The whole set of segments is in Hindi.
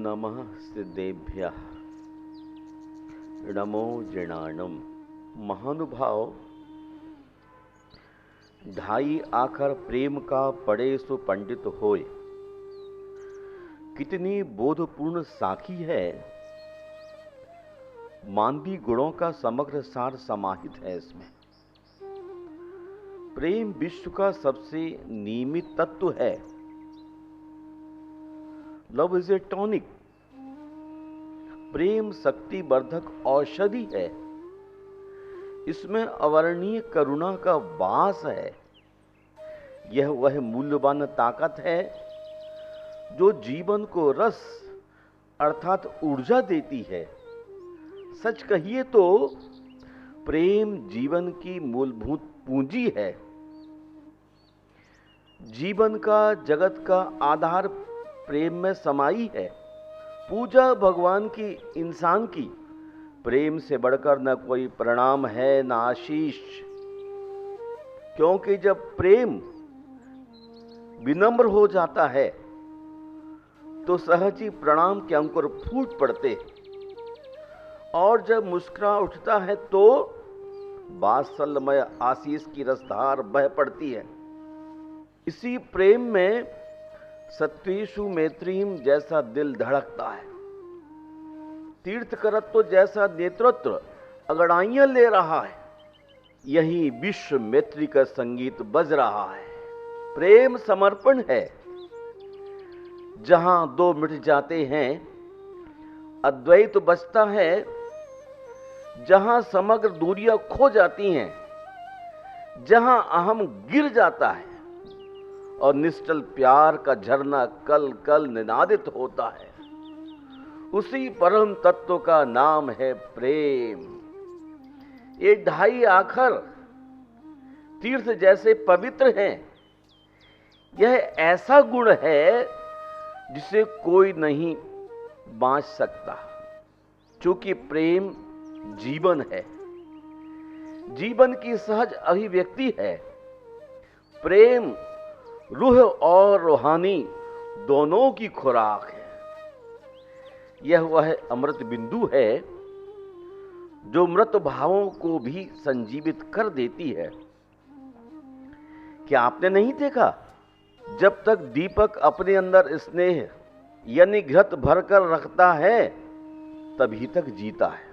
नमः सिद्धेभ्यः नमो जनानम। महानुभाव, ढाई आखर प्रेम का पड़े सो पंडित होय। कितनी बोधपूर्ण साखी है, मानवी गुणों का समग्र सार समाहित है इसमें। प्रेम विश्व का सबसे नियमित तत्व है। Love is a tonic. प्रेम शक्ति वर्धक औषधि है। इसमें अवर्णीय करुणा का वास है। यह वह मूल्यवान ताकत है जो जीवन को रस अर्थात ऊर्जा देती है। सच कहिए तो प्रेम जीवन की मूलभूत पूंजी है। जीवन का, जगत का आधार प्रेम में समाई है। पूजा भगवान की, इंसान की, प्रेम से बढ़कर न कोई प्रणाम है न आशीष। क्योंकि जब प्रेम विनम्र हो जाता है तो सहज ही प्रणाम के अंकुर फूट पड़ते, और जब मुस्कुरा उठता है तो वात्सल्यमय आशीष की रसधार बह पड़ती है। इसी प्रेम में सत्वेषु मैत्रीम जैसा दिल धड़कता है। तीर्थकरत्व जैसा नेतृत्व अगड़ाइयां ले रहा है। यही विश्व मैत्री का संगीत बज रहा है। प्रेम समर्पण है। जहां दो मिट जाते हैं अद्वैत बचता है। जहां समग्र दूरियां खो जाती हैं, जहां अहम गिर जाता है और निश्चल प्यार का झरना कल कल निनादित होता है, उसी परम तत्व का नाम है प्रेम। ये ढाई आखर तीर्थ जैसे पवित्र हैं। यह ऐसा गुण है जिसे कोई नहीं बांच सकता, क्योंकि प्रेम जीवन है, जीवन की सहज अभिव्यक्ति है। प्रेम रूह और रूहानी दोनों की खुराक है। यह वह अमृत बिंदु है जो मृत भावों को भी संजीवित कर देती है। क्या आपने नहीं देखा, जब तक दीपक अपने अंदर स्नेह यानी घृत भरकर रखता है तभी तक जीता है,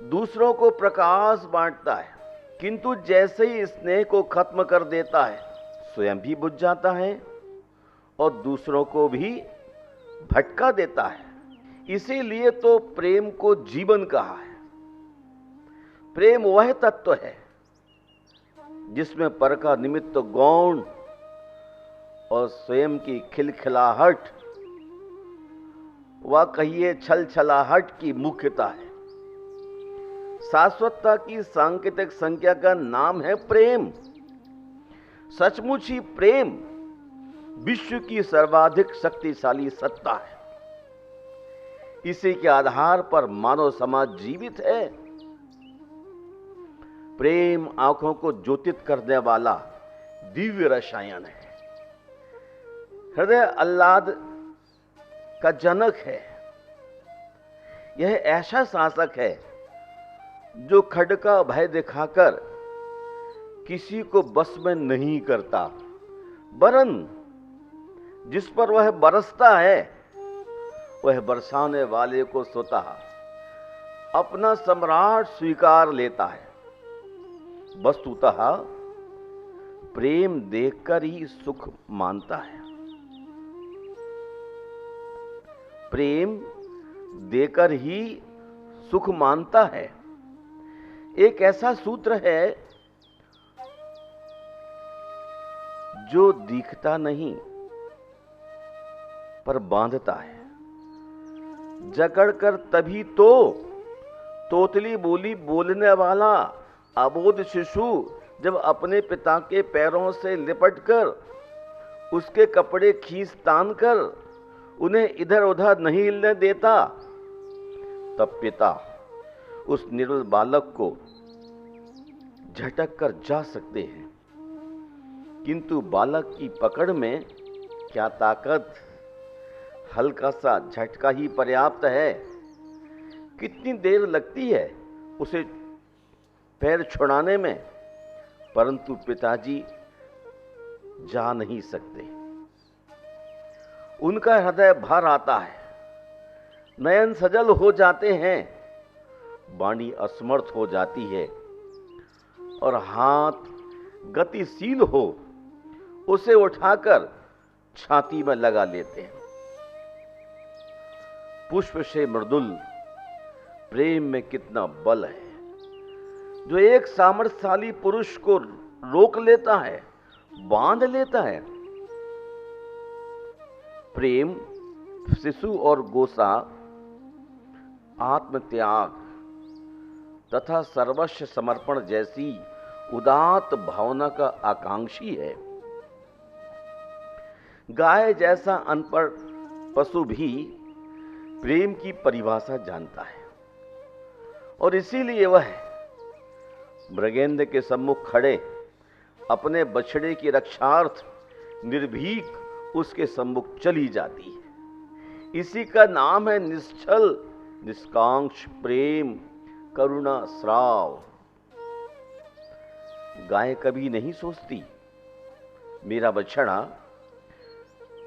दूसरों को प्रकाश बांटता है। किंतु जैसे ही स्नेह को खत्म कर देता है स्वयं भी बुझ जाता है और दूसरों को भी भटका देता है। इसीलिए तो प्रेम को जीवन कहा है। प्रेम वह तत्व है जिसमें पर का निमित्त गौण और स्वयं की खिलखिलाहट व कहिए छल छलाहट की मुख्यता है। शाश्वतता की सांकेतिक संख्या का नाम है प्रेम। सचमुच ही प्रेम विश्व की सर्वाधिक शक्तिशाली सत्ता है। इसी के आधार पर मानव समाज जीवित है। प्रेम आंखों को ज्योतित करने वाला दिव्य रसायन है। हृदय आह्लाद का जनक है। यह ऐसा शासक है जो खड्ग का भय दिखाकर किसी को बस में नहीं करता, वरन जिस पर वह बरसता है वह बरसाने वाले को स्वतः अपना सम्राट स्वीकार लेता है। वस्तुतः प्रेम देखकर ही सुख मानता है। प्रेम देकर ही सुख मानता है। एक ऐसा सूत्र है जो दिखता नहीं पर बांधता है। जकड़कर तभी तो तोतली बोली बोलने वाला अबोध शिशु जब अपने पिता के पैरों से लिपटकर उसके कपड़े खींच तान कर उन्हें इधर उधर नहीं हिलने देता, तब पिता उस निर्बल बालक को झटक कर जा सकते हैं। किंतु बालक की पकड़ में क्या ताकत, हल्का सा झटका ही पर्याप्त है। कितनी देर लगती है उसे पैर छुड़ाने में, परंतु पिताजी जा नहीं सकते। उनका हृदय भर आता है, नयन सजल हो जाते हैं, वाणी असमर्थ हो जाती है और हाथ गतिशील हो उसे उठाकर छाती में लगा लेते हैं। पुष्प से मृदुल प्रेम में कितना बल है, जो एक सामर्थ्यशाली पुरुष को रोक लेता है, बांध लेता है। प्रेम, शिशु और गोसा आत्मत्याग तथा सर्वस्व समर्पण जैसी उदात्त भावना का आकांक्षी है। गाय जैसा अनपढ़ पशु भी प्रेम की परिभाषा जानता है और इसीलिए वह मृगेंद्र के सम्मुख खड़े अपने बछड़े की रक्षार्थ निर्भीक उसके सम्मुख चली जाती है। इसी का नाम है निश्चल निष्कांक्ष प्रेम, करुणा स्राव। गाय कभी नहीं सोचती मेरा बछड़ा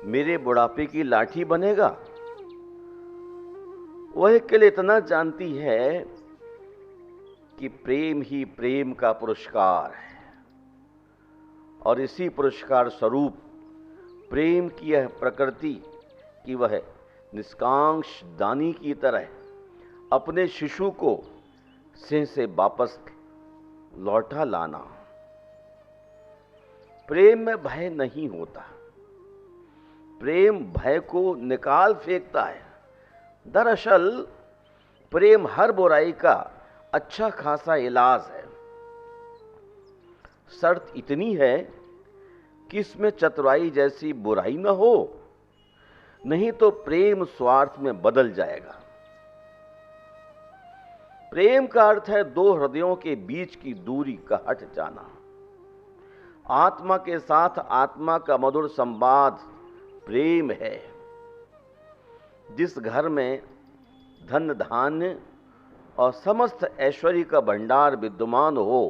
मेरे बुढ़ापे की लाठी बनेगा। वह केवल इतना जानती है कि प्रेम ही प्रेम का पुरस्कार है और इसी पुरस्कार स्वरूप प्रेम की यह प्रकृति कि वह निष्कांक्ष दानी की तरह अपने शिशु को सिंह से वापस लौटा लाना। प्रेम में भय नहीं होता, प्रेम भय को निकाल फेंकता है। दरअसल प्रेम हर बुराई का अच्छा खासा इलाज है। शर्त इतनी है कि इसमें चतुराई जैसी बुराई न हो, नहीं तो प्रेम स्वार्थ में बदल जाएगा। प्रेम का अर्थ है दो हृदयों के बीच की दूरी का हट जाना। आत्मा के साथ आत्मा का मधुर संवाद प्रेम है। जिस घर में धन धान्य और समस्त ऐश्वर्य का भंडार विद्यमान हो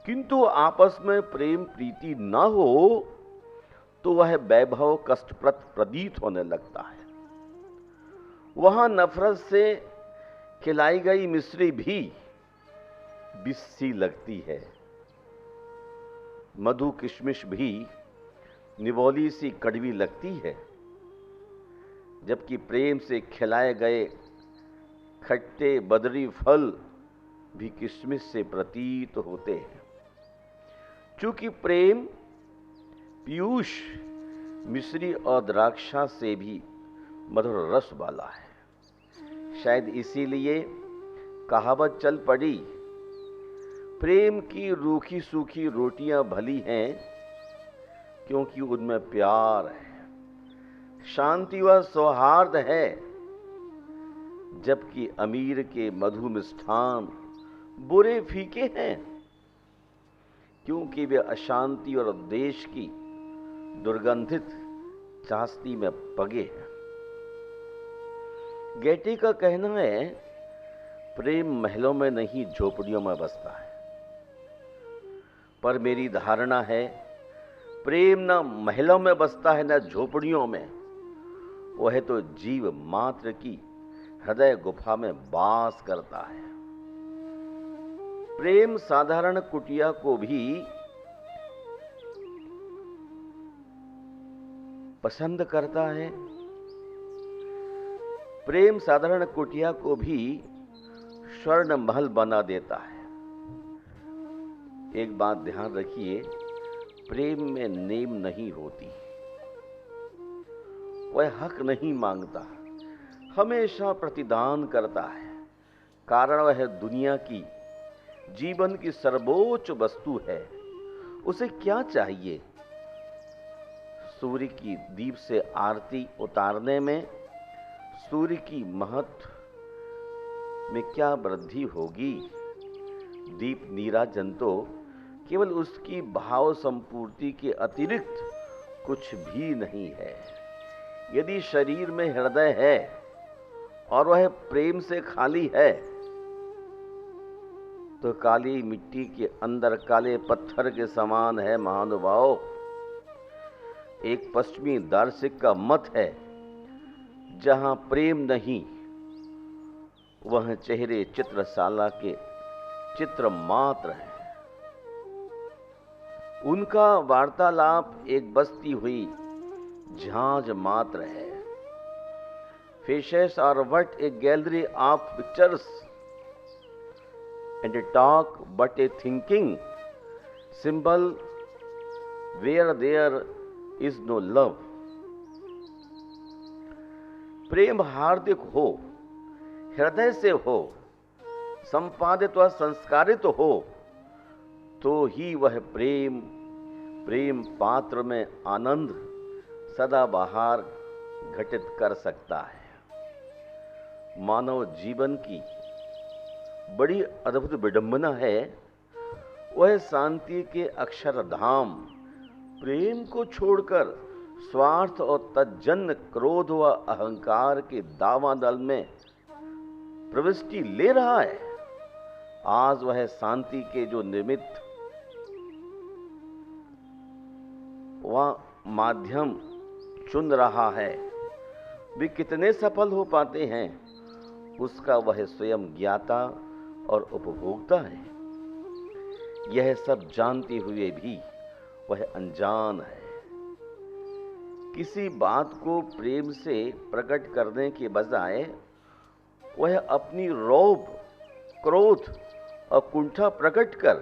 किंतु आपस में प्रेम प्रीति न हो तो वह वैभव कष्टप्रद प्रतीत होने लगता है। वहां नफरत से खिलाई गई मिश्री भी विष सी लगती है, मधु किशमिश भी निवोली सी कड़वी लगती है, जबकि प्रेम से खिलाए गए खट्टे बदरी फल भी किशमिश से प्रतीत होते हैं। चूंकि प्रेम पीयूष मिश्री और द्राक्षा से भी मधुर रस वाला है। शायद इसीलिए कहावत चल पड़ी, प्रेम की रूखी सूखी रोटियां भली हैं क्योंकि उनमें प्यार है, शांति व सौहार्द है, जबकि अमीर के मधु मिष्ठान बुरे फीके हैं क्योंकि वे अशांति और देश की दुर्गंधित चास्ती में पगे हैं। गेटी का कहना है प्रेम महलों में नहीं झोपड़ियों में बसता है, पर मेरी धारणा है प्रेम न महलों में बसता है न झोपड़ियों में, वह तो जीव मात्र की हृदय गुफा में वास करता है। प्रेम साधारण कुटिया को भी पसंद करता है, प्रेम साधारण कुटिया को भी स्वर्ण महल बना देता है। एक बात ध्यान रखिए, प्रेम में नेम नहीं होती, वह हक नहीं मांगता, हमेशा प्रतिदान करता है। कारण वह दुनिया की जीवन की सर्वोच्च वस्तु है। उसे क्या चाहिए? सूर्य की दीप से आरती उतारने में सूर्य की महत्व में क्या वृद्धि होगी? दीप नीराजन तो केवल उसकी भाव संपूर्ति के अतिरिक्त कुछ भी नहीं है। यदि शरीर में हृदय है और वह प्रेम से खाली है, तो काली मिट्टी के अंदर काले पत्थर के समान है महानुभाव। एक पश्चिमी दार्शनिक का मत है, जहां प्रेम नहीं वह चेहरे चित्रशाला के चित्र मात्र है। उनका वार्तालाप एक बसती हुई झांझ मात्र है। Faces are but a gallery of pictures, and a talk but a thinking symbol where there is no love. प्रेम हार्दिक हो, हृदय से हो, संपादित व संस्कारित हो, तो ही वह प्रेम पात्र में आनंद सदाबहार घटित कर सकता है। मानव जीवन की बड़ी अद्भुत विडंबना है, वह शांति के अक्षरधाम प्रेम को छोड़कर स्वार्थ और तज्जन्य क्रोध व अहंकार के दावानल में प्रविष्टि ले रहा है। आज वह शांति के जो निमित्त वह माध्यम चुन रहा है, वे कितने सफल हो पाते हैं, उसका वह स्वयं ज्ञाता और उपभोक्ता है। यह सब जानते हुए भी वह अनजान है। किसी बात को प्रेम से प्रकट करने के बजाय वह अपनी रौब, क्रोध और कुंठा प्रकट कर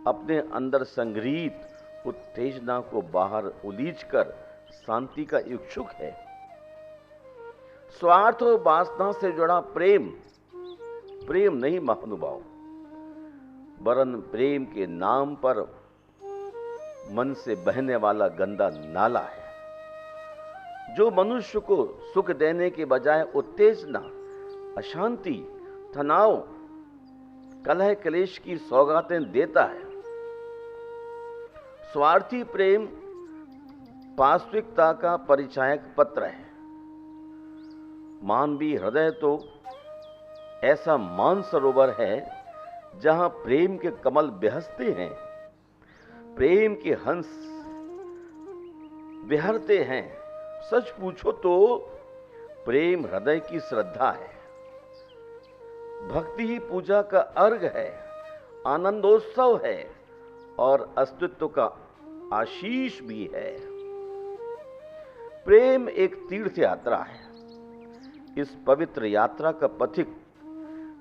अपने अंदर संग्रहित उत्तेजना को बाहर उलीचकर शांति का इच्छुक है। स्वार्थ और वासना से जुड़ा प्रेम नहीं महानुभाव, वरन प्रेम के नाम पर मन से बहने वाला गंदा नाला है, जो मनुष्य को सुख देने के बजाय उत्तेजना, अशांति, तनाव, कलह क्लेश की सौगातें देता है। स्वार्थी प्रेम पार्श्विकता का परिचायक पत्र है। मानवीय हृदय तो ऐसा मानसरोवर है जहां प्रेम के कमल बिहसते हैं, प्रेम के हंस विहरते हैं। सच पूछो तो प्रेम हृदय की श्रद्धा है, भक्ति ही पूजा का अर्घ है, आनंदोत्सव है और अस्तित्व का आशीष भी है। प्रेम एक तीर्थ यात्रा है। इस पवित्र यात्रा का पथिक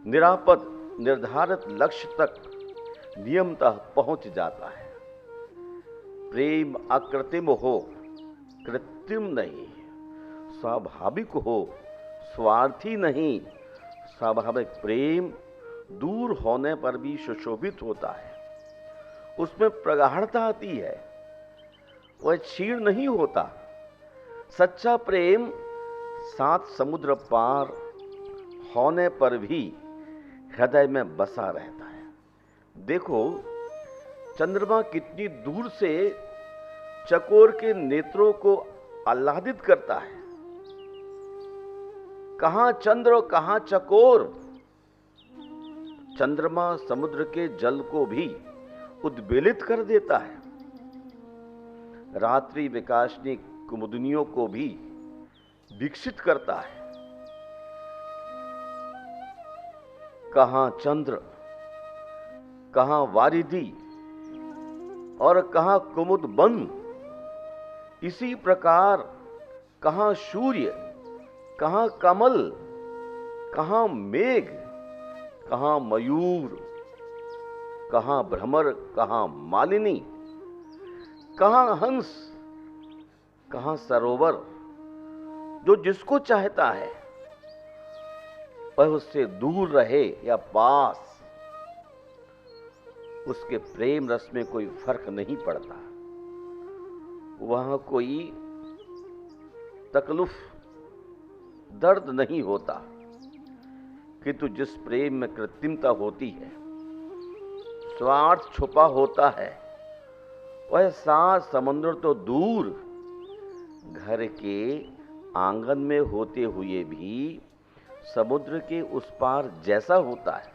निरापद निर्धारित लक्ष्य तक नियमतः पहुंच जाता है। प्रेम अकृत्रिम हो, कृत्रिम नहीं, स्वाभाविक हो, स्वार्थी नहीं। स्वाभाविक प्रेम दूर होने पर भी सुशोभित होता है, उसमें प्रगाढ़ता आती है, वह क्षीण नहीं होता। सच्चा प्रेम 7 समुद्र पार होने पर भी हृदय में बसा रहता है। देखो, चंद्रमा कितनी दूर से चकोर के नेत्रों को आह्लादित करता है। कहां चंद्र और कहां चकोर। चंद्रमा समुद्र के जल को भी उद्वेलित कर देता है, रात्रि विकासनी कुमुदनियों को भी विकसित करता है। कहां चंद्र, कहां वारिधि और कहां कुमुद वन। इसी प्रकार कहां सूर्य, कहां कमल, कहां मेघ, कहां मयूर, कहां भ्रमर, कहां मालिनी, कहां हंस, कहां सरोवर। जो जिसको चाहता है वह उससे दूर रहे या पास, उसके प्रेम रस में कोई फर्क नहीं पड़ता। वहां कोई तकलीफ, दर्द नहीं होता। किंतु जिस प्रेम में कृत्रिमता होती है, स्वार्थ छुपा होता है, वह 7 समुद्र तो दूर घर के आंगन में होते हुए भी समुद्र के उस पार जैसा होता है,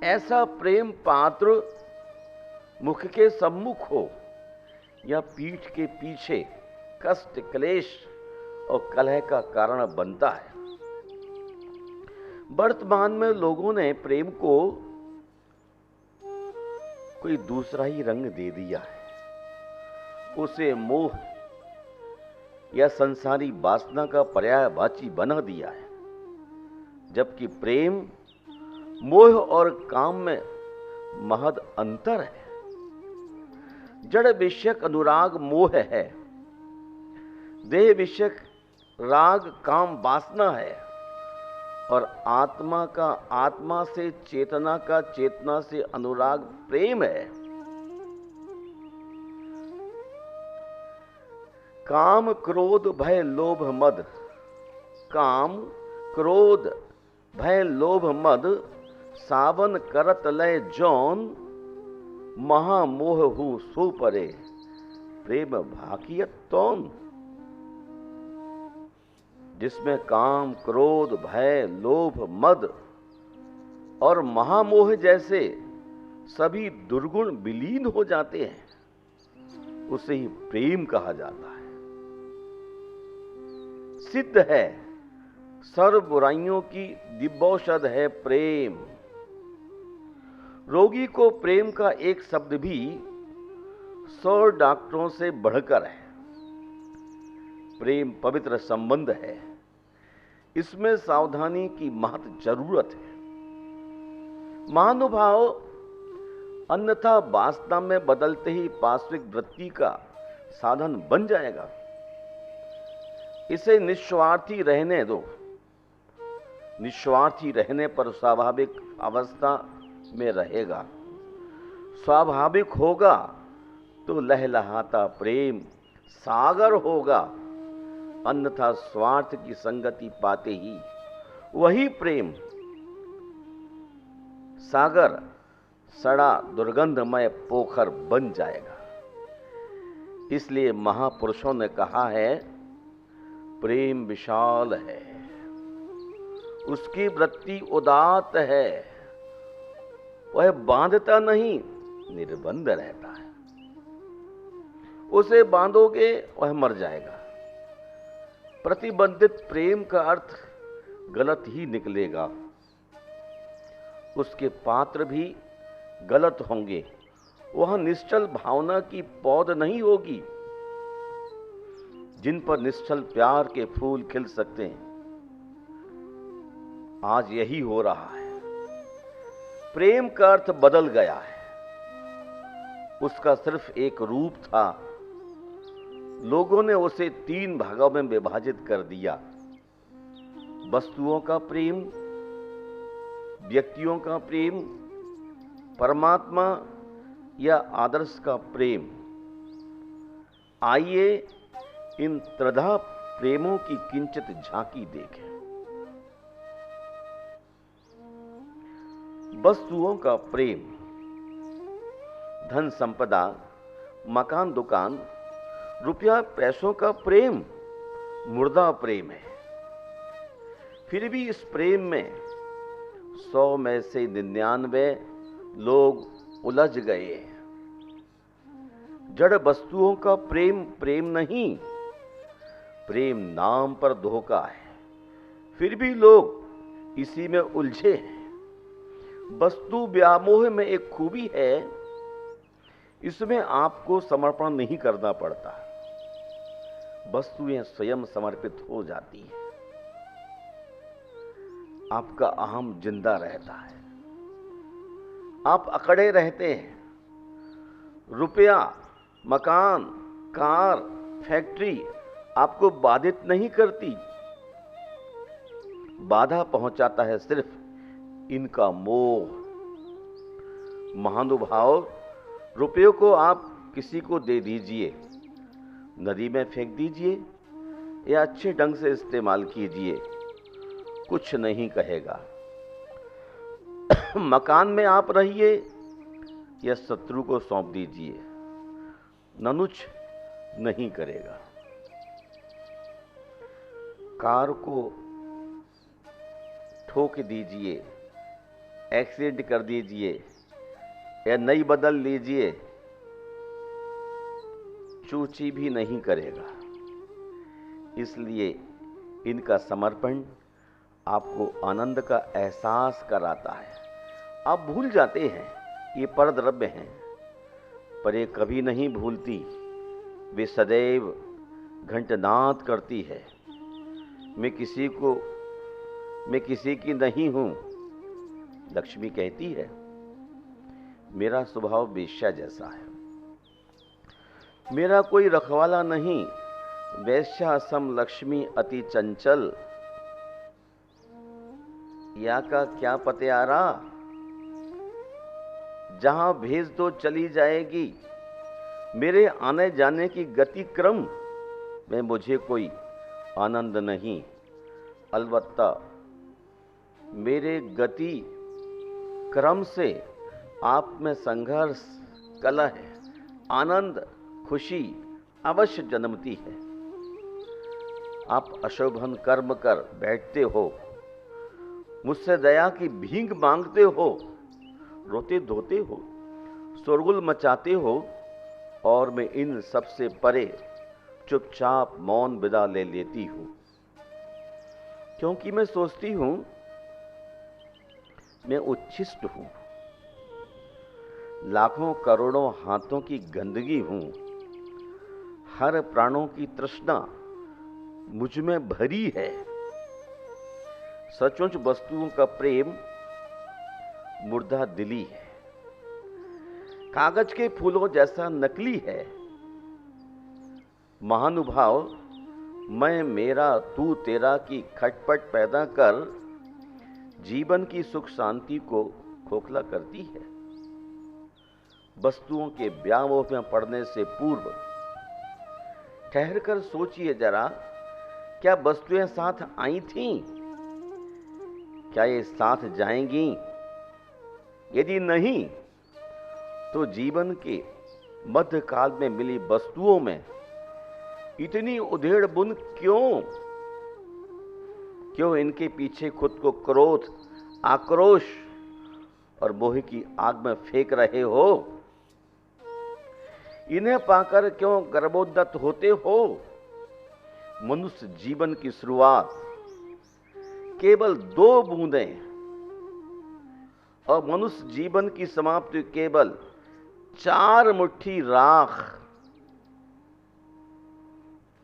ऐसा प्रेम पात्र मुख के सम्मुख हो या पीठ के पीछे कष्ट, क्लेश और कलह का कारण बनता है। वर्तमान में लोगों ने प्रेम को कोई दूसरा ही रंग दे दिया है, उसे मोह या संसारी वासना का पर्यायवाची बना दिया है, जबकि प्रेम मोह और काम में महद अंतर है। जड़ विषयक अनुराग मोह है, देह विषयक राग काम वासना है, और आत्मा का आत्मा से, चेतना का चेतना से अनुराग प्रेम है। काम क्रोध भय लोभ मद, काम क्रोध भय लोभ मद, सावन करत लय जौन, महामोह हूं सो परे, प्रेम भाकियत तौन। जिसमें काम क्रोध भय लोभ मद और महामोह जैसे सभी दुर्गुण विलीन हो जाते हैं, उसे ही प्रेम कहा जाता है। सिद्ध है सर्व बुराइयों की दिव्यौषध है प्रेम। रोगी को प्रेम का एक शब्द भी 100 डॉक्टरों से बढ़कर है। प्रेम पवित्र संबंध है, इसमें सावधानी की महत जरूरत है। महानुभाव अन्यथा वासना में बदलते ही पार्श्विक वृत्ति का साधन बन जाएगा। इसे निस्वार्थी रहने दो। निस्वार्थी रहने पर स्वाभाविक अवस्था में रहेगा। स्वाभाविक होगा तो लहलहाता प्रेम सागर होगा, अन्यथा स्वार्थ की संगति पाते ही वही प्रेम सागर सड़ा दुर्गंधमय पोखर बन जाएगा। इसलिए महापुरुषों ने कहा है, प्रेम विशाल है, उसकी वृत्ति उदात्त है, वह बांधता नहीं, निर्बंध रहता है। उसे बांधोगे वह मर जाएगा। प्रतिबंधित प्रेम का अर्थ गलत ही निकलेगा, उसके पात्र भी गलत होंगे। वह निश्चल भावना की पौध नहीं होगी जिन पर निश्चल प्यार के फूल खिल सकते हैं। आज यही हो रहा है। प्रेम का अर्थ बदल गया है। उसका सिर्फ एक रूप था, लोगों ने उसे 3 भागों में विभाजित कर दिया। वस्तुओं का प्रेम, व्यक्तियों का प्रेम, परमात्मा या आदर्श का प्रेम। आइए इन त्रिधा प्रेमों की किंचित झांकी देखें। वस्तुओं का प्रेम, धन संपदा, मकान दुकान, रुपया पैसों का प्रेम मुर्दा प्रेम है। फिर भी इस प्रेम में 100 में से 99 लोग उलझ गए। जड़ वस्तुओं का प्रेम प्रेम नहीं, प्रेम नाम पर धोखा है। फिर भी लोग इसी में उलझे हैं। वस्तु व्यामोह में एक खूबी है, इसमें आपको समर्पण नहीं करना पड़ता। वस्तुएं स्वयं समर्पित हो जाती हैं। आपका अहम जिंदा रहता है। आप अकड़े रहते हैं। रुपया, मकान, कार, फैक्ट्री आपको बाधित नहीं करती। बाधा पहुंचाता है सिर्फ इनका मोह। महानुभाव, रुपयों को आप किसी को दे दीजिए, नदी में फेंक दीजिए या अच्छे ढंग से इस्तेमाल कीजिए, कुछ नहीं कहेगा। मकान में आप रहिए या शत्रु को सौंप दीजिए, ननुच नहीं करेगा। कार को ठोक दीजिए, एक्सीडेंट कर दीजिए या नई बदल लीजिए, चूची भी नहीं करेगा। इसलिए इनका समर्पण आपको आनंद का एहसास कराता है। आप भूल जाते हैं ये परद्रव्य हैं, पर ये कभी नहीं भूलती। वे सदैव घंटनाद करती है, मैं किसी की नहीं हूं। लक्ष्मी कहती है, मेरा स्वभाव वेश्या जैसा है, मेरा कोई रखवाला नहीं। वैश्या सम लक्ष्मी अति चंचल, या का क्या पत्यारा, जहां भेज दो चली जाएगी। मेरे आने जाने की गति क्रम में मुझे कोई आनंद नहीं, अलबत्ता मेरे गति क्रम से आप में संघर्ष, कलह, आनंद, खुशी अवश्य जन्मती है। आप अशोभन कर्म कर बैठते हो, मुझसे दया की भीख मांगते हो, रोते धोते हो, शोरगुल मचाते हो, और मैं इन सबसे परे चुपचाप मौन विदा ले लेती हूं, क्योंकि मैं सोचती हूं मैं उच्छिष्ट हूं, लाखों करोड़ों हाथों की गंदगी हूं, हर प्राणों की तृष्णा मुझ में भरी है। सचमुच वस्तुओं का प्रेम मुर्दा दिली है, कागज के फूलों जैसा नकली है। महानुभाव, मैं मेरा तू तेरा की खटपट पैदा कर जीवन की सुख शांति को खोखला करती है। वस्तुओं के व्यामोह में पड़ने से पूर्व ठहर कर सोचिए जरा, क्या वस्तुएं साथ आई थीं? क्या ये साथ जाएंगी? यदि नहीं, तो जीवन के मध्यकाल में मिली वस्तुओं में इतनी उधेड़ बुन क्यों? क्यों इनके पीछे खुद को क्रोध, आक्रोश और मोह की आग में फेंक रहे हो? इन्हें पाकर क्यों गर्भोद्यत होते हो? मनुष्य जीवन की शुरुआत केवल 2 बूंदें और मनुष्य जीवन की समाप्ति केवल 4 मुट्ठी राख।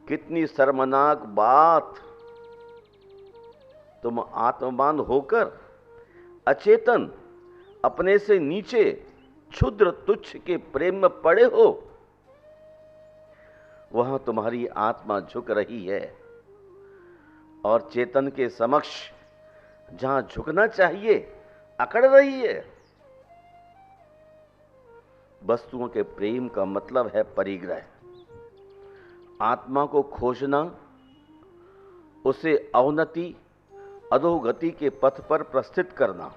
कितनी शर्मनाक बात! तुम आत्मवान होकर अचेतन, अपने से नीचे, क्षुद्र तुच्छ के प्रेम में पड़े हो। वहां तुम्हारी आत्मा झुक रही है, और चेतन के समक्ष जहां झुकना चाहिए अकड़ रही है। वस्तुओं के प्रेम का मतलब है परिग्रह, आत्मा को खोजना, उसे अवनति, अधोगति के पथ पर प्रस्थित करना।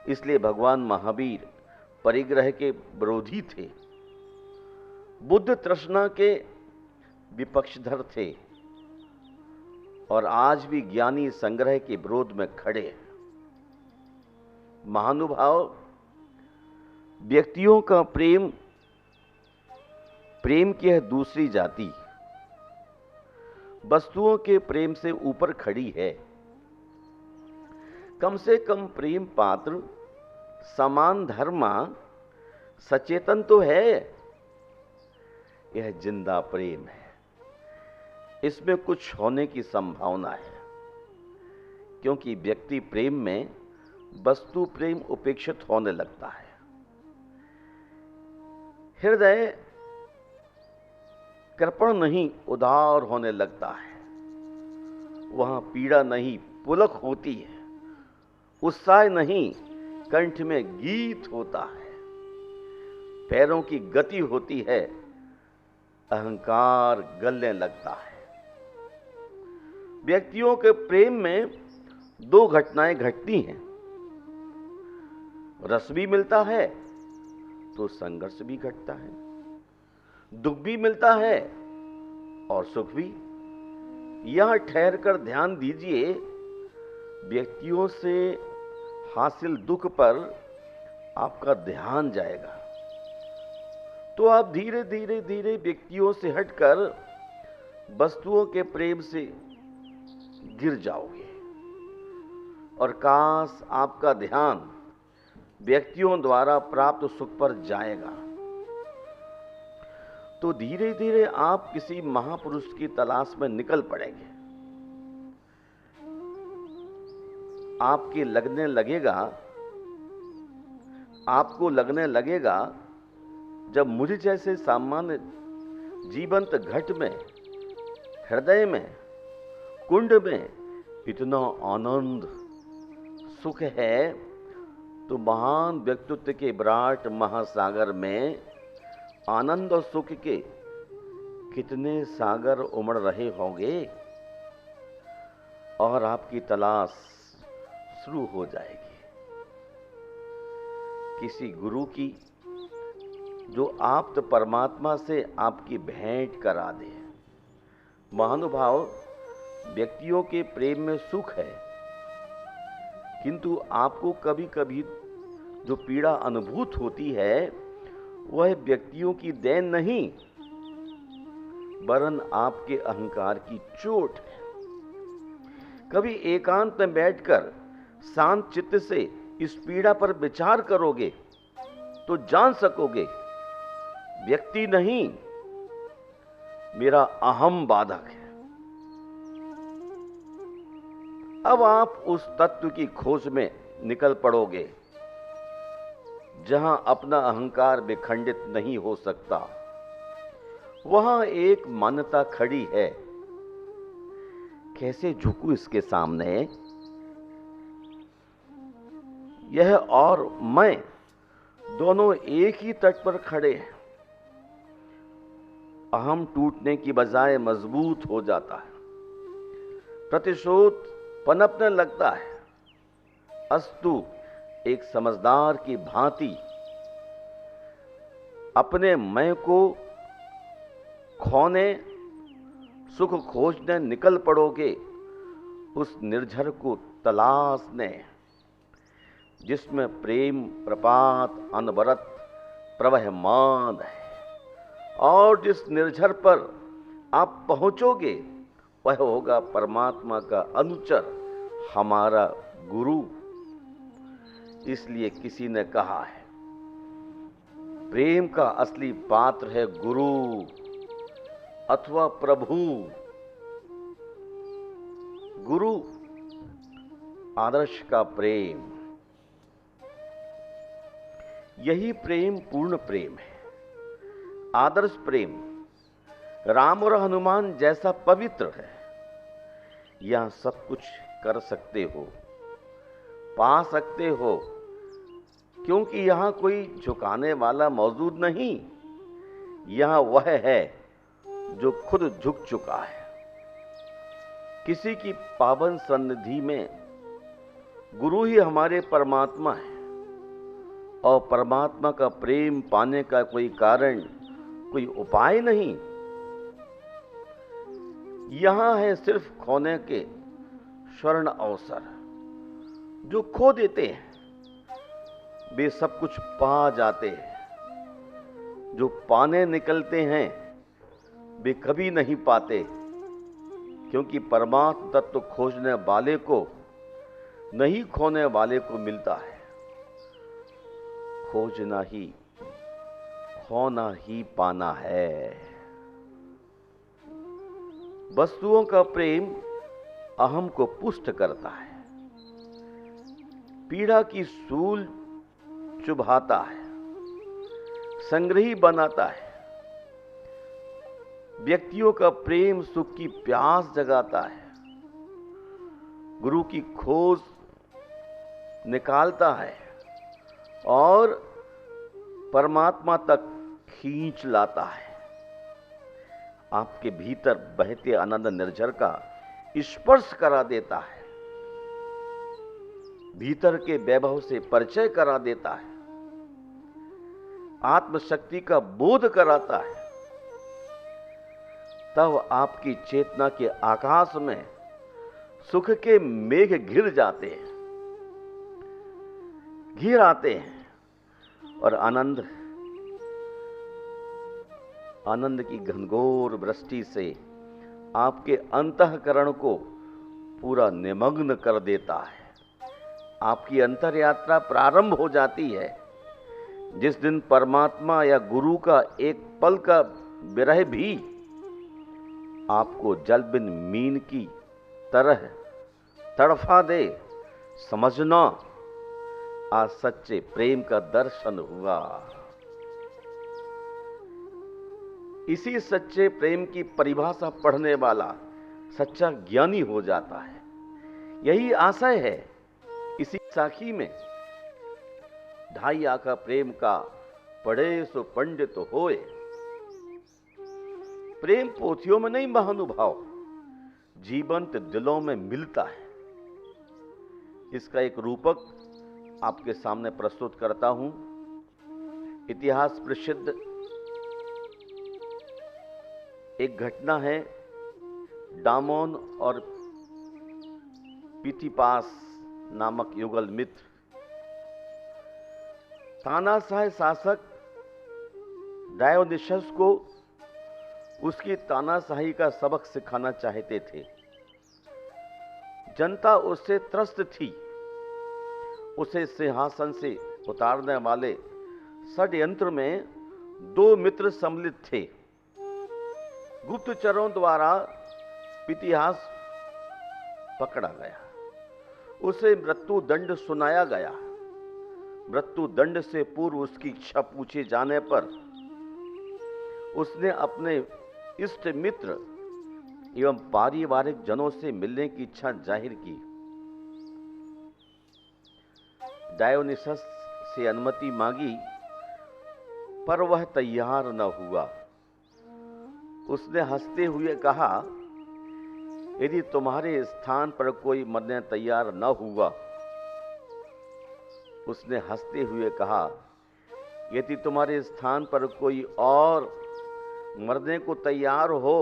इसलिए भगवान महावीर परिग्रह के विरोधी थे, बुद्ध तृष्णा के विपक्षधर थे, और आज भी ज्ञानी संग्रह के विरोध में खड़े हैं। महानुभाव, व्यक्तियों का प्रेम की है दूसरी जाति, वस्तुओं के प्रेम से ऊपर खड़ी है। कम से कम प्रेम पात्र समान धर्मा सचेतन तो है। यह जिंदा प्रेम है, इसमें कुछ होने की संभावना है, क्योंकि व्यक्ति प्रेम में वस्तु प्रेम उपेक्षित होने लगता है। हृदय कृपण नहीं उदार होने लगता है, वहां पीड़ा नहीं पुलक होती है, उत्साह नहीं कंठ में गीत होता है, पैरों की गति होती है, अहंकार गलने लगता है। व्यक्तियों के प्रेम में 2 घटनाएं घटती हैं, रस भी मिलता है तो संघर्ष भी घटता है, दुख भी मिलता है और सुख भी। यहां ठहरकर ध्यान दीजिए, व्यक्तियों से हासिल दुख पर आपका ध्यान जाएगा तो आप धीरे धीरे धीरे व्यक्तियों से हटकर वस्तुओं के प्रेम से गिर जाओगे और काश आपका ध्यान व्यक्तियों द्वारा प्राप्त सुख पर जाएगा तो धीरे धीरे आप किसी महापुरुष की तलाश में निकल पड़ेंगे। आपको लगने लगेगा जब मुझ जैसे सामान्य जीवंत घट में, हृदय में, कुंड में इतना आनंद सुख है तो महान व्यक्तित्व के विराट महासागर में आनंद और सुख के कितने सागर उमड़ रहे होंगे और आपकी तलाश शुरू हो जाएगी किसी गुरु की जो आप्त परमात्मा से आपकी भेंट करा दे। महानुभाव, व्यक्तियों के प्रेम में सुख है, किंतु आपको कभी कभी जो पीड़ा अनुभूत होती है वह व्यक्तियों की देन नहीं वरन आपके अहंकार की चोट है। कभी एकांत में बैठकर शांत चित्त से इस पीड़ा पर विचार करोगे तो जान सकोगे व्यक्ति नहीं, मेरा अहम बाधक है। अब आप उस तत्व की खोज में निकल पड़ोगे जहां अपना अहंकार विखंडित नहीं हो सकता। वहां एक मान्यता खड़ी है, कैसे झुकूं इसके सामने। यह और मैं दोनों एक ही तट पर खड़े हैं। अहम टूटने की बजाय मजबूत हो जाता है, प्रतिशोध पनपने लगता है। अस्तु एक समझदार की भांति अपने मैं को खोने, सुख खोजने निकल पड़ोगे उस निर्झर को तलाशने जिसमें प्रेम प्रपात अनवरत प्रवहमान है। और जिस निर्झर पर आप पहुंचोगे वह होगा परमात्मा का अनुचर, हमारा गुरु। इसलिए किसी ने कहा है प्रेम का असली पात्र है गुरु अथवा प्रभु। गुरु आदर्श का प्रेम, यही प्रेम पूर्ण प्रेम है। आदर्श प्रेम राम और हनुमान जैसा पवित्र है। यहां सब कुछ कर सकते हो, पा सकते हो, क्योंकि यहां कोई झुकाने वाला मौजूद नहीं। यहां वह है जो खुद झुक चुका है। किसी की पावन सन्निधि में गुरु ही हमारे परमात्मा है और परमात्मा का प्रेम पाने का कोई कारण, कोई उपाय नहीं। यहां है सिर्फ खोने के स्वर्ण अवसर। जो खो देते हैं वे सब कुछ पा जाते हैं। जो पाने निकलते हैं वे कभी नहीं पाते, क्योंकि परमात्म तत्व खोजने वाले को नहीं खोने वाले को मिलता है। खोजना ही, खोना ही पाना है। वस्तुओं का प्रेम अहम को पुष्ट करता है, पीड़ा की सूल चुभाता है, संग्रही बनाता है। व्यक्तियों का प्रेम सुख की प्यास जगाता है, गुरु की खोज निकालता है और परमात्मा तक खींच लाता है। आपके भीतर बहते आनंद निर्झर का स्पर्श करा देता है, भीतर के वैभव से परिचय करा देता है, आत्मशक्ति का बोध कराता है। तब आपकी चेतना के आकाश में सुख के मेघ घिर जाते हैं, घिर आते हैं और आनंद की घनघोर वृष्टि से आपके अंतःकरण को पूरा निमग्न कर देता है। आपकी अंतर यात्रा प्रारंभ हो जाती है। जिस दिन परमात्मा या गुरु का एक पल का विरह भी आपको जल बिन मीन की तरह तड़फा दे, समझना आज सच्चे प्रेम का दर्शन हुआ। इसी सच्चे प्रेम की परिभाषा पढ़ने वाला सच्चा ज्ञानी हो जाता है। यही आशय है इसी साखी में। ढाई आका प्रेम का पढ़े सो पंडित होए। प्रेम पोथियों में नहीं महानुभाव, जीवंत दिलों में मिलता है। इसका एक रूपक आपके सामने प्रस्तुत करता हूं। इतिहास प्रसिद्ध एक घटना है, डामोन और पीथिपास नामक युगल मित्र तानाशाह शासक डायोनिसस को उसकी तानाशाही का सबक सिखाना चाहते थे। जनता उससे त्रस्त थी। उसे सिंहासन से उतारने वाले षड्यंत्र में दो मित्र सम्मिलित थे। गुप्तचरों द्वारा पीथिपास पकड़ा गया, उसे मृत्यु दंड सुनाया गया। मृत्यु दंड से पूर्व उसकी इच्छा पूछे जाने पर उसने अपने इष्ट मित्र एवं पारिवारिक जनों से मिलने की इच्छा जाहिर की। डायोनिसस से अनुमति मांगी पर वह तैयार न हुआ। उसने हंसते हुए कहा, यदि तुम्हारे स्थान पर कोई मरने तैयार न हुआ, उसने हंसते हुए कहा, यदि तुम्हारे स्थान पर कोई और मरने को तैयार हो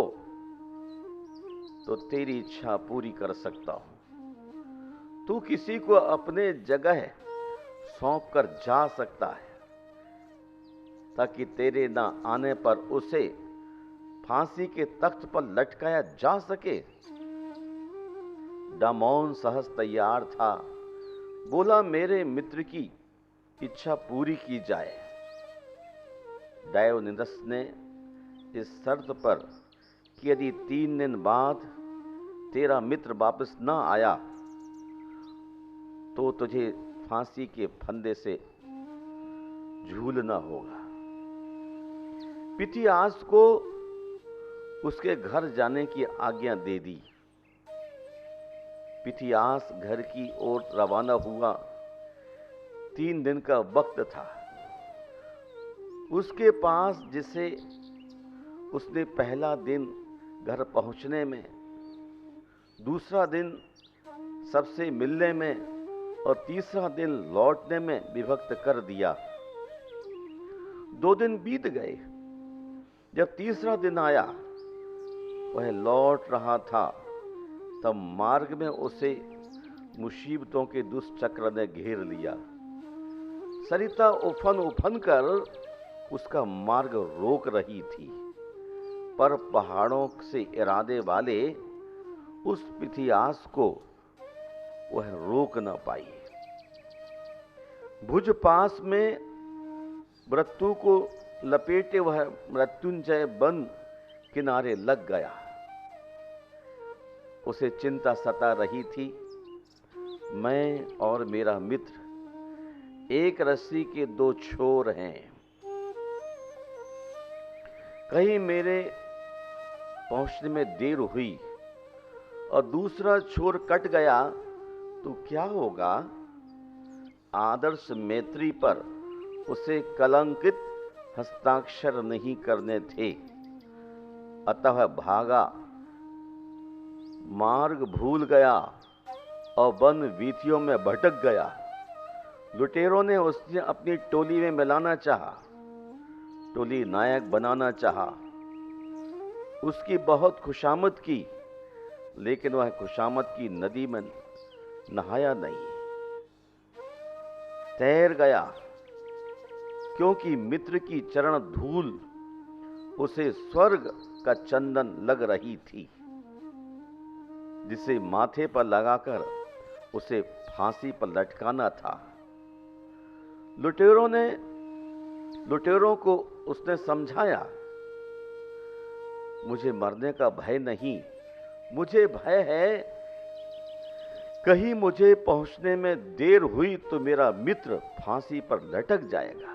तो तेरी इच्छा पूरी कर सकता हूं। तू किसी को अपने जगह सौंप कर जा सकता है ताकि तेरे ना आने पर उसे फांसी के तख्त पर लटकाया जा सके। डामोन सहज तैयार था, बोला, मेरे मित्र की इच्छा पूरी की जाए। डायोनिसस ने इस शर्त पर कि यदि 3 दिन बाद तेरा मित्र वापस न आया तो तुझे फांसी के फंदे से झूलना होगा। पीथिपास को उसके घर जाने की आज्ञा दे दी। पीथिपास घर की ओर रवाना हुआ। 3 दिन का वक्त था। उसके पास जिसे उसने पहला दिन घर पहुंचने में, दूसरा दिन सबसे मिलने में और तीसरा दिन लौटने में विभक्त कर दिया। 2 दिन बीत गए। जब तीसरा दिन आया, वह लौट रहा था, तब मार्ग में उसे मुसीबतों के दुष्चक्र ने घेर लिया। सरिता उफन कर उसका मार्ग रोक रही थी, पर पहाड़ों से इरादे वाले उस पीथिपास को वह रोक न पाई। भुज पास में मृत्यु को लपेटे वह मृत्युंजय बन किनारे लग गया। उसे चिंता सता रही थी, मैं और मेरा मित्र एक रस्सी के 2 छोर हैं। कहीं मेरे पहुंचने में देर हुई और दूसरा छोर कट गया तो क्या होगा? आदर्श मैत्री पर उसे कलंकित हस्ताक्षर नहीं करने थे। अतः भागा, मार्ग भूल गया और वन वीथियों में भटक गया। लुटेरों ने उसे अपनी टोली में मिलाना चाहा, टोली नायक बनाना चाहा, उसकी बहुत खुशामद की, लेकिन वह खुशामद की नदी में नहाया नहीं, तैर गया, क्योंकि मित्र की चरण धूल उसे स्वर्ग का चंदन लग रही थी, जिसे माथे पर लगाकर उसे फांसी पर लटकाना था। लुटेरों को उसने समझाया, मुझे मरने का भय नहीं, मुझे भय है कहीं मुझे पहुंचने में देर हुई तो मेरा मित्र फांसी पर लटक जाएगा।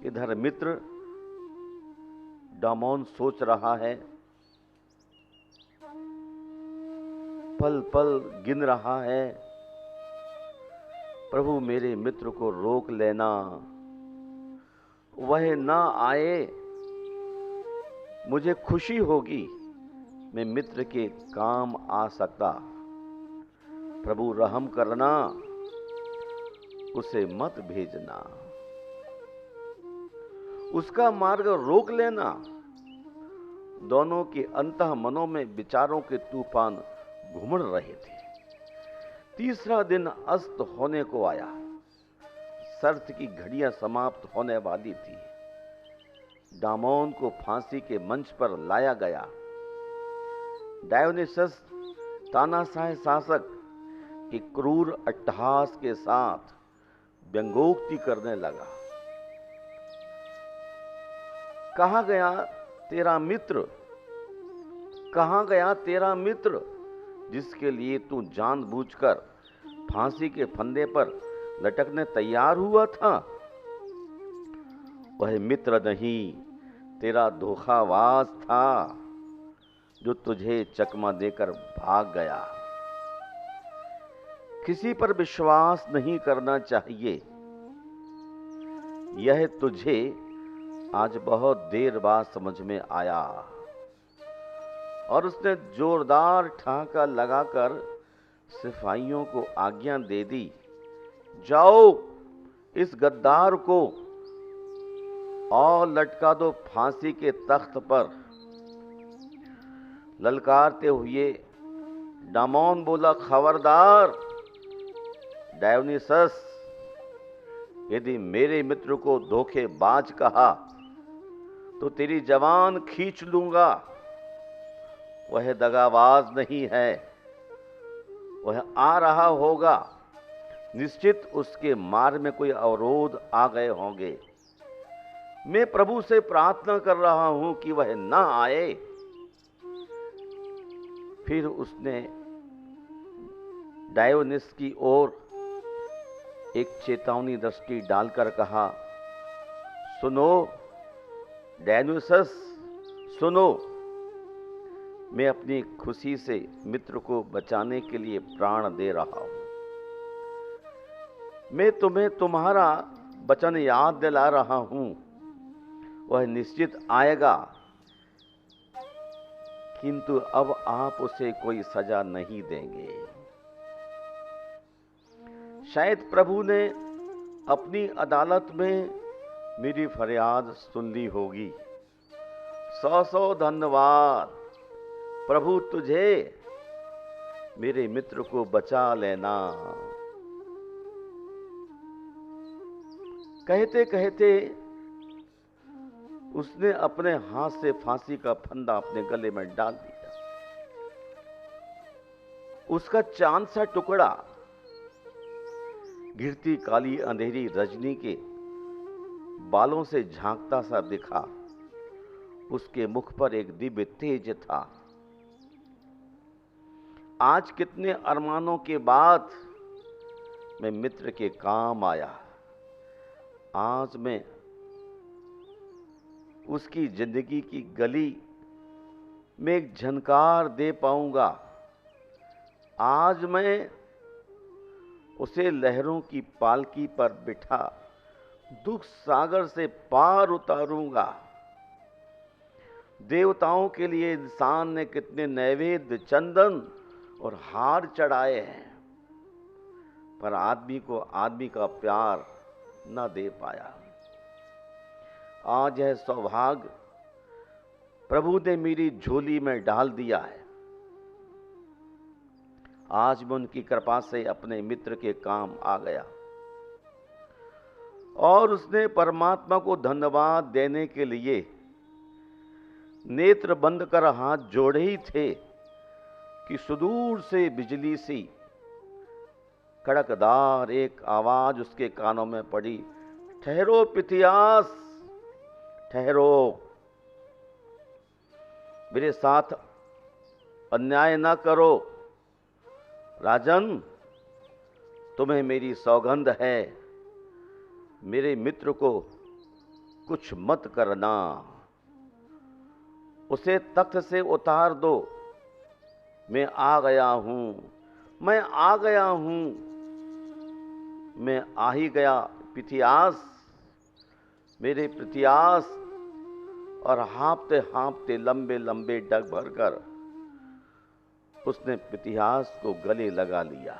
इधर मित्र डामोन सोच रहा है, पल पल गिन रहा है, प्रभु मेरे मित्र को रोक लेना, वह ना आए, मुझे खुशी होगी, मैं मित्र के काम आ सकता। प्रभु रहम करना, उसे मत भेजना, उसका मार्ग रोक लेना। दोनों के अंतः मनों में विचारों के तूफान घुमड़ रहे थे। तीसरा दिन अस्त होने को आया, शर्त की घड़ियां समाप्त होने वाली थी। डामोन को फांसी के मंच पर लाया गया। डायोनिसस तानाशाह शासक के क्रूर अट्टहास के साथ व्यंगोक्ति करने लगा। कहां गया तेरा मित्र? कहां गया तेरा मित्र, जिसके लिए तू जानबूझकर फांसी के फंदे पर लटकने तैयार हुआ था? वह मित्र नहीं, तेरा धोखाबाज था, जो तुझे चकमा देकर भाग गया। किसी पर विश्वास नहीं करना चाहिए, यह तुझे आज बहुत देर बाद समझ में आया। और उसने जोरदार ठहाका लगाकर सिपाहियों को आज्ञा दे दी, जाओ इस गद्दार को और लटका दो फांसी के तख्त पर। ललकारते हुए डामोन बोला, खबरदार डायोनिसस, यदि मेरे मित्र को धोखेबाज कहा तो तेरी जवान खींच लूंगा। वह दगाबाज नहीं है, वह आ रहा होगा, निश्चित उसके मार्ग में कोई अवरोध आ गए होंगे। मैं प्रभु से प्रार्थना कर रहा हूं कि वह ना आए। फिर उसने डायोनिस की ओर एक चेतावनी दृष्टि डालकर कहा, सुनो डायोनिसस, सुनो, मैं अपनी खुशी से मित्र को बचाने के लिए प्राण दे रहा हूं। मैं तुम्हें तुम्हारा वचन याद दिला रहा हूं, वह निश्चित आएगा, किंतु अब आप उसे कोई सजा नहीं देंगे। शायद प्रभु ने अपनी अदालत में मेरी फरियाद सुन ली होगी। 100 धन्यवाद प्रभु तुझे, मेरे मित्र को बचा लेना। कहते कहते उसने अपने हाथ से फांसी का फंदा अपने गले में डाल दिया। उसका चांद सा टुकड़ा गिरती काली अंधेरी रजनी के बालों से झांकता सा दिखा। उसके मुख पर एक दिव्य तेज था। आज कितने अरमानों के बाद मैं मित्र के काम आया। आज मैं उसकी जिंदगी की गली में एक झनकार दे पाऊंगा। आज मैं उसे लहरों की पालकी पर बिठा दुख सागर से पार उतारूंगा। देवताओं के लिए इंसान ने कितने नैवेद्य, चंदन और हार चढ़ाए हैं, पर आदमी को आदमी का प्यार न दे पाया। आज है सौभाग्य प्रभु ने मेरी झोली में डाल दिया है। आज मैं उनकी कृपा से अपने मित्र के काम आ गया। और उसने परमात्मा को धन्यवाद देने के लिए नेत्र बंद कर हाथ जोड़े ही थे कि सुदूर से बिजली सी कड़कदार एक आवाज उसके कानों में पड़ी, ठहरो पिथियास, ठहरो, मेरे साथ अन्याय ना करो। राजन, तुम्हें मेरी सौगंध है, मेरे मित्र को कुछ मत करना, उसे तख्त से उतार दो। मैं आ गया हूं, मैं आ गया हूं, मैं आ ही गया पिथियास, मेरे पिथियास। और हाँपते हाँपते लंबे लंबे डग भरकर उसने पिथियास को गले लगा लिया।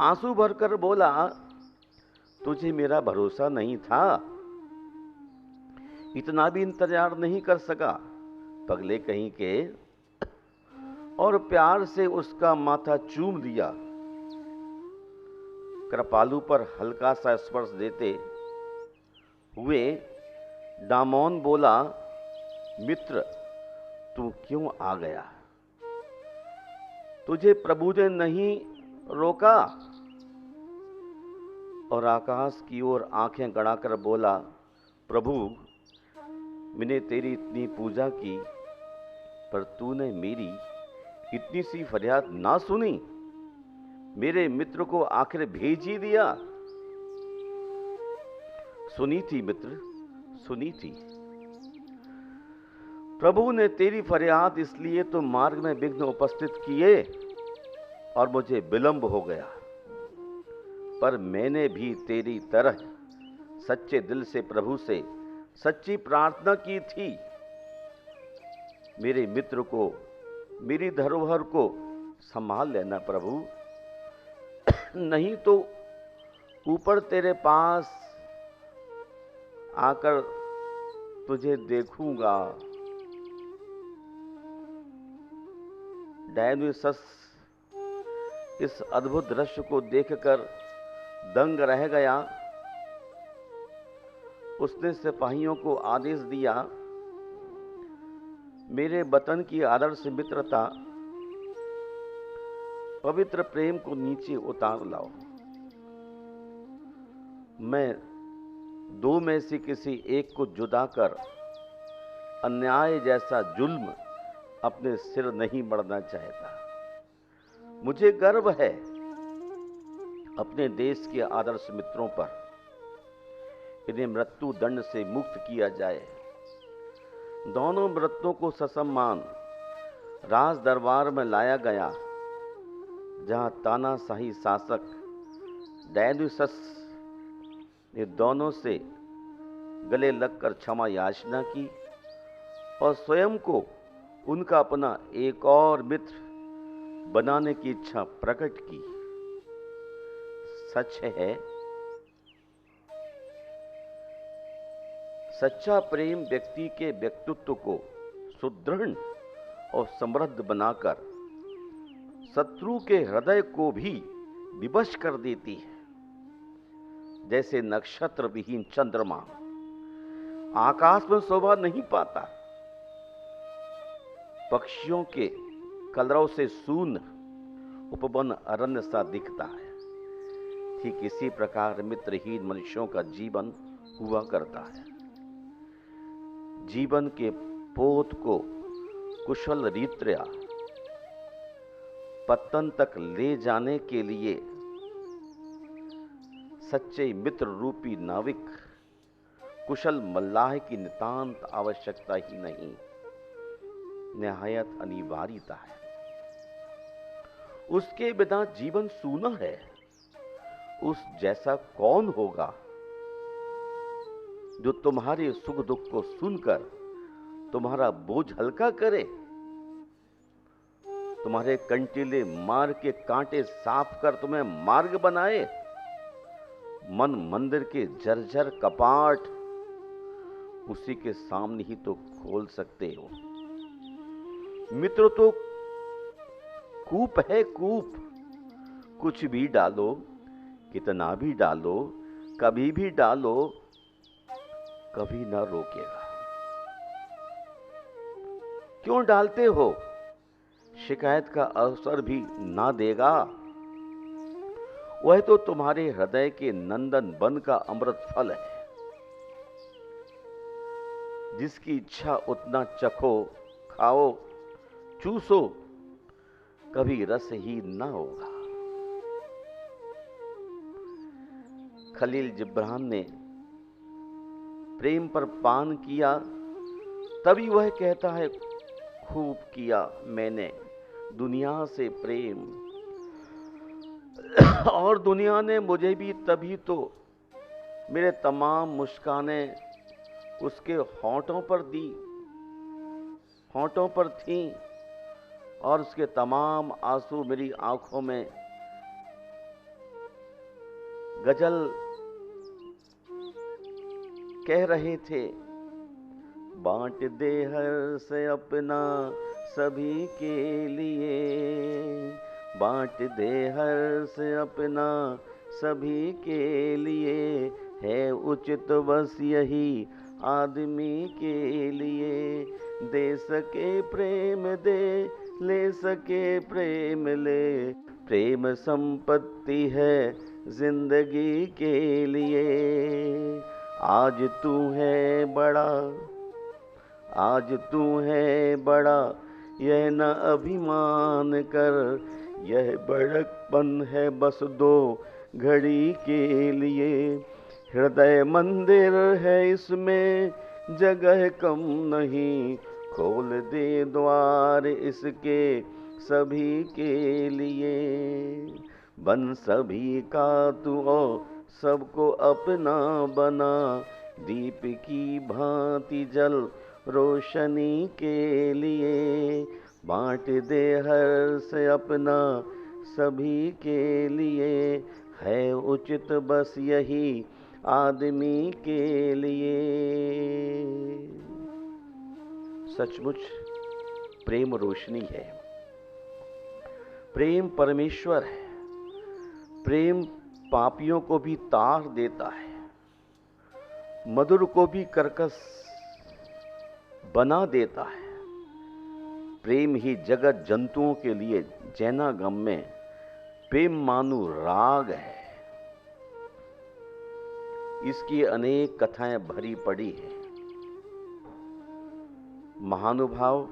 आंसू भरकर बोला, तुझे मेरा भरोसा नहीं था, इतना भी इंतजार नहीं कर सका, पगले कहीं के। और प्यार से उसका माथा चूम लिया। कृपालु पर हल्का सा स्पर्श देते हुए दामोन बोला, मित्र, तू क्यों आ गया? तुझे प्रभु ने नहीं रोका? और आकाश की ओर आंखें गड़ाकर बोला, प्रभु, मैंने तेरी इतनी पूजा की, पर तूने मेरी इतनी सी फरियाद ना सुनी, मेरे मित्र को आखिर भेज ही दिया। सुनी थी मित्र, सुनी थी। प्रभु ने तेरी फरियाद इसलिए तो मार्ग में विघ्न उपस्थित किए और मुझे विलंब हो गया, पर मैंने भी तेरी तरह सच्चे दिल से प्रभु से सच्ची प्रार्थना की थी, मेरे मित्र को, मेरी धरोहर को संभाल लेना प्रभु, नहीं तो ऊपर तेरे पास आकर तुझे देखूंगा। डायोनिसस इस अद्भुत दृश्य को देखकर दंग रह गया। उसने सिपाहियों को आदेश दिया, मेरे वतन की आदर्श मित्रता, पवित्र प्रेम को नीचे उतार लाओ। मैं दो में से किसी एक को जुदा कर अन्याय जैसा जुल्म अपने सिर नहीं मढ़ना चाहता। मुझे गर्व है अपने देश के आदर्श मित्रों पर। इन्हें मृत्यु दंड से मुक्त किया जाए। दोनों मृतकों को ससम्मान राज दरबार में लाया गया, जहां तानाशाही शासक डायोनिसस ने दोनों से गले लगकर क्षमा याचना की और स्वयं को उनका अपना एक और मित्र बनाने की इच्छा प्रकट की। सच है, सच्चा प्रेम व्यक्ति के व्यक्तित्व को सुदृढ़ और समृद्ध बनाकर शत्रु के हृदय को भी विवश कर देती है। जैसे नक्षत्र विहीन चंद्रमा आकाश में शोभा नहीं पाता, पक्षियों के कलरव से शून्य उपवन अरण्य सा दिखता है, ठीक इसी प्रकार मित्रहीन मनुष्यों का जीवन हुआ करता है। जीवन के पोत को कुशल रीत्या पतन तक ले जाने के लिए सच्चे मित्र रूपी नाविक कुशल मल्लाह की नितांत आवश्यकता ही नहीं, निहायत अनिवार्यता है। उसके बिना जीवन सूना है। उस जैसा कौन होगा जो तुम्हारे सुख दुख को सुनकर तुम्हारा बोझ हल्का करे, तुम्हारे कंटीले मार्ग के कांटे साफ कर तुम्हें मार्ग बनाए। मन मंदिर के जर्जर कपाट, उसी के सामने ही तो खोल सकते हो। मित्र तो कूप है, कूप। कुछ भी डालो, कितना भी डालो, कभी भी डालो, कभी ना रोकेगा। क्यों डालते हो? शिकायत का अवसर भी ना देगा। वह तो तुम्हारे हृदय के नंदन वन का अमृत फल है। जिसकी इच्छा उतना चखो, खाओ, चूसो, कभी रसहीन ना होगा। खलील जिब्रान ने प्रेम पर पान किया, तभी वह कहता है, खूब किया मैंने दुनिया से प्रेम, और दुनिया ने मुझे भी तभी तो मेरे तमाम मुस्कानें उसके होंठों पर दी, होंठों पर थीं, और उसके तमाम आंसू मेरी आंखों में गजल कह रहे थे। बांट दे हर से अपना सभी के लिए, बांट दे हर से अपना सभी के लिए, है उचित बस यही आदमी के लिए। दे सके प्रेम दे, ले सके प्रेम ले, प्रेम संपत्ति है जिंदगी के लिए। आज तू है बड़ा, आज तू है बड़ा, यह न अभिमान कर, यह बड़कपन है बस दो घड़ी के लिए। हृदय मंदिर है इसमें जगह कम नहीं, खोल दे द्वार इसके सभी के लिए। बन सभी का तू और सबको अपना बना, दीप की भांति जल रोशनी के लिए। बांट दे हर से अपना सभी के लिए, है उचित बस यही आदमी के लिए। सचमुच प्रेम रोशनी है, प्रेम परमेश्वर है। प्रेम पापियों को भी तार देता है, मधुर को भी कर्कश बना देता है। प्रेम ही जगत जंतुओं के लिए जैनागम में प्रेम मानु राग है। इसकी अनेक कथाएं भरी पड़ी हैं। महानुभाव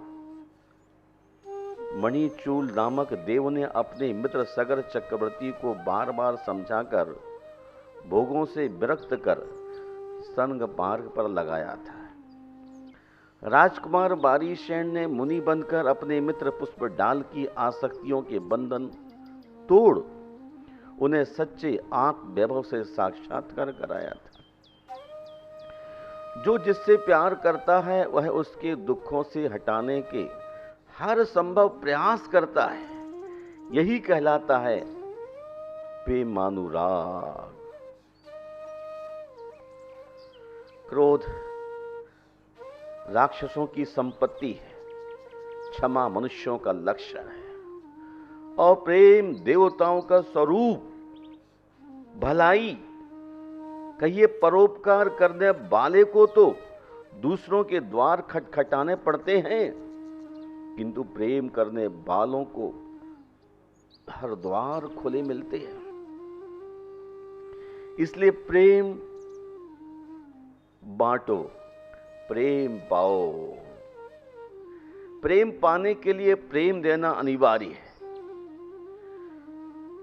मणिचूल नामक देव ने अपने मित्र सगर चक्रवर्ती को बार बार समझाकर भोगों से विरक्त कर संग मार्ग पर लगाया था। राजकुमार बारीशेन ने मुनि बनकर अपने मित्र पुष्पडाल की आसक्तियों के बंधन तोड़ उन्हें सच्चे आत्म वैभव से साक्षात्कार कराया था। जो जिससे प्यार करता है वह उसके दुखों से हटाने के हर संभव प्रयास करता है। यही कहलाता है प्रेमानुराग। क्रोध राक्षसों की संपत्ति है, क्षमा मनुष्यों का लक्षण है, और प्रेम देवताओं का स्वरूप। भलाई कहिए परोपकार करने वाले को तो दूसरों के द्वार खटखटाने पड़ते हैं, किंतु प्रेम करने वालों को हर द्वार खुले मिलते हैं। इसलिए प्रेम बांटो, प्रेम पाओ। प्रेम पाने के लिए प्रेम देना अनिवार्य है,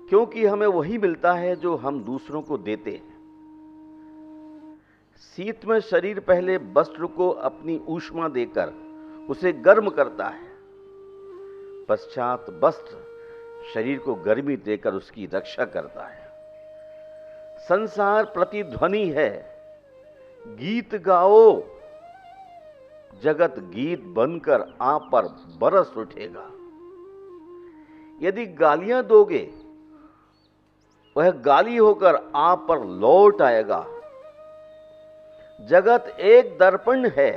क्योंकि हमें वही मिलता है जो हम दूसरों को देते हैं। शीत में शरीर पहले वस्त्र को अपनी ऊष्मा देकर उसे गर्म करता है, पश्चात वस्त्र शरीर को गर्मी देकर उसकी रक्षा करता है। संसार प्रतिध्वनि है, गीत गाओ, जगत गीत बनकर आप पर बरस उठेगा। यदि गालियां दोगे वह गाली होकर आप पर लौट आएगा। जगत एक दर्पण है,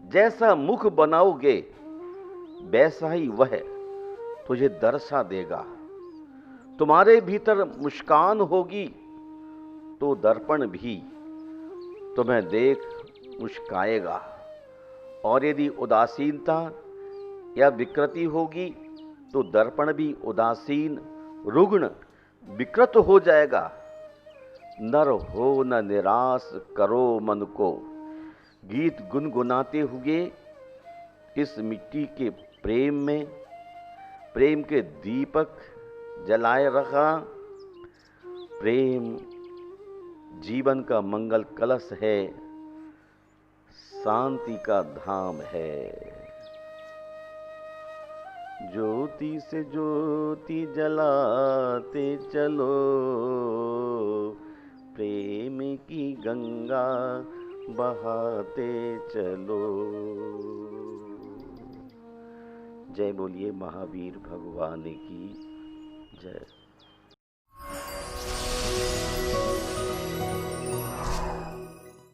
जैसा मुख बनाओगे वैसा ही वह तुझे दर्शा देगा। तुम्हारे भीतर मुस्कान होगी तो दर्पण भी तुम्हें देख मुस्काएगा, और यदि उदासीनता या विकृति होगी तो दर्पण भी उदासीन, रुग्ण, विकृत हो जाएगा। नर हो न निराश करो मन को, गीत गुनगुनाते हुए इस मिट्टी के प्रेम में प्रेम के दीपक जलाए रखा। प्रेम जीवन का मंगल कलश है, शांति का धाम है। ज्योति से ज्योति जलाते चलो, प्रेम की गंगा बहाते चलो। जय बोलिए महावीर भगवान की जय।